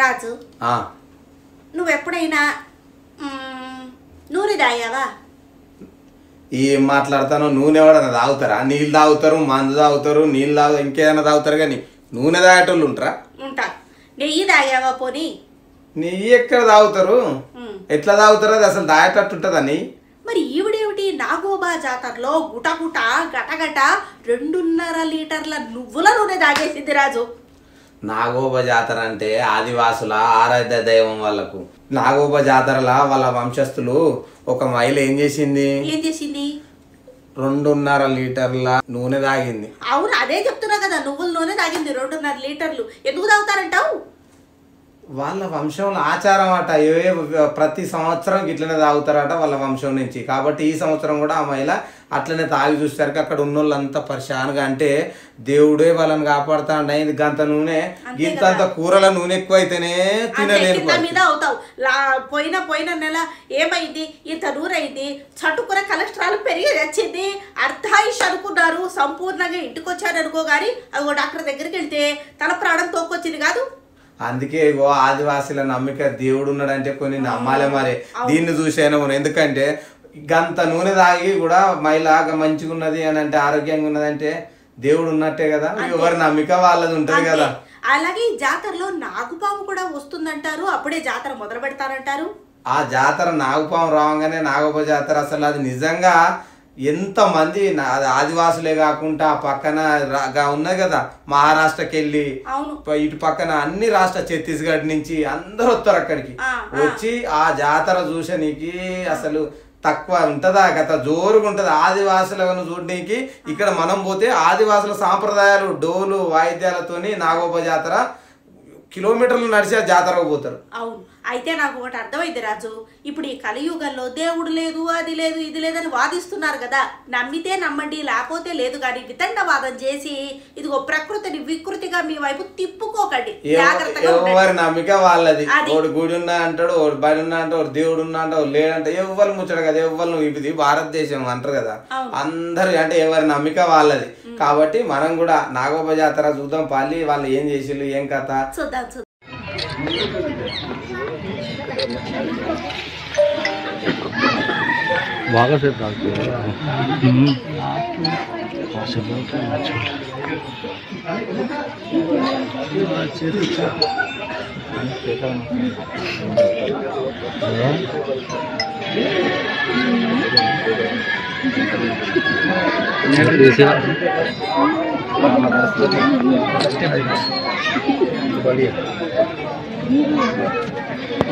రాజు నువ్వెప్పుడైనా నూనె తాగావా? ఏం మాట్లాడతానో? నూనె ఎవడన్నా తాగుతారా? నీళ్ళు తాగుతారు, మందు తాగుతారు, నీళ్ళు తాగుతారు, ఇంకేదైనా తాగుతారు, కానీ నూనె తాగేటోళ్ళు ఉంటారా? ఉంటారు. నెయ్యి తాగావా? పోనీ నెయ్యి ఎక్కడ తాగుతారు? ఎట్లా తాగుతారు? అది అసలు తాగేటట్టు ఉంటుందని. మరి ఈవిడేమిటి నాగోబా జాతరలో గుటగుట గటగట 2.5 లీటర్ల నువ్వుల నూనె తాగేసింది రాజు. నాగోబ జాతర అంటే ఆదివాసుల ఆరాధ్య దైవం వాళ్ళకు. నాగోబ జాతరలా వాళ్ళ వంశస్థులు ఒక మహిళ ఏం చేసింది? 2.5 లీటర్ల నూనె తాగింది. అవును, అదే చెప్తున్నా కదా, నువ్వుల నూనె తాగింది 2.5 లీటర్లు. ఎందుకు తాగుతారంటావు? వాళ్ళ వంశంలో ఆచారం అట. ప్రతి సంవత్సరం ఇట్లనే తాగుతారట వాళ్ళ వంశం నుంచి. కాబట్టి ఈ సంవత్సరం కూడా ఆ మహిళ అట్లనే తాగి చూస్తారు. అక్కడ ఉన్న వాళ్ళంతా పరిశానగా, అంటే దేవుడే వాళ్ళని కాపాడుతాండ. గంత నూనె, ఇంతంత కూరల నూనె ఎక్కువ అయితేనే తినలేరు. పోయిన నెల ఏమైంది? ఇంత నూనె అయింది, చటుకున కొలెస్ట్రాల్ పెరిగి వచ్చింది, అర్ధాయుష్ అనుకున్నారు. సంపూర్ణంగా ఇంటికి వచ్చారు అనుకో, గాని అదిగో డాక్టర్ దగ్గరికి వెళ్తే తల ప్రాణం తోక్కొచ్చింది కాదు. అందుకే ఇగో ఆదివాసీల నమ్మిక దేవుడు ఉన్నాడంటే కొన్ని నమ్మాలే. మరి దీన్ని చూసేనా మనం? ఎందుకంటే గంత నూనె తాగి కూడా మహిళ మంచిగా ఉన్నది అని అంటే, ఆరోగ్యంగా ఉన్నది అంటే దేవుడు ఉన్నట్టే కదా. ఎవరి నమ్మిక వాళ్ళది ఉంటది కదా. అలాగే ఈ జాతరలో నాగుపాము కూడా వస్తుందంటారు. అప్పుడే జాతర మొదలు పెడతారంటారు. ఆ జాతర నాగుపాము రావంగానే నాగోబ జాతర అసలు అది నిజంగా ఎంతమంది ఆదివాసులే కాకుండా పక్కన ఉన్నది కదా, మహారాష్ట్రకి వెళ్ళి ఇటు పక్కన అన్ని రాష్ట్ర ఛత్తీస్గఢ్ నుంచి అందరు వస్తారు అక్కడికి. వచ్చి ఆ జాతర చూసనికి అసలు తక్కువ ఉంటుందా? గత జోరుగా ఉంటుంది ఆదివాసులను చూడడానికి. ఇక్కడ మనం పోతే ఆదివాసుల సాంప్రదాయాలు, డోలు వాయిద్యాలతోని నాగోబ జాతర కిలోమీటర్లు నడిచి ఆ జాతరకు పోతారు. అవును, అయితే నాకు ఒకటి అర్థమైంది రాజు. ఇప్పుడు ఈ కలియుగంలో దేవుడు లేదు, అది లేదు, ఇది లేదని వాదిస్తున్నారు కదా. నమ్మితే నమ్మండి, లేకపోతే లేదు. కానీ వితండవాదం చేసి ఇదిగో ప్రకృతిని వికృతిగా మీ వైపు తిప్పుకోకండి. ఎవరి నమ్మిక వాళ్ళది. ఒకడు గుడి ఉన్నా అంటాడు, ఒకడు బడి ఉన్నా అంటే, ఒకడు దేవుడు ఉన్నా అంటే, ఒకడు లేడంటే ఎవ్వరు ముచ్చడు కదా. ఎవ్వరు ఇది భారతదేశం అంటారు కదా, అందరు అంటే ఎవరి నమ్మిక వాళ్ళది. కాబట్టి మనం కూడా నాగోబ జాతర చూద్దాం. పాలి వాళ్ళు ఏం చేసిళ్ళు, ఏం కథ చూద్దాం. బాగా సేపు తాగుతుంది.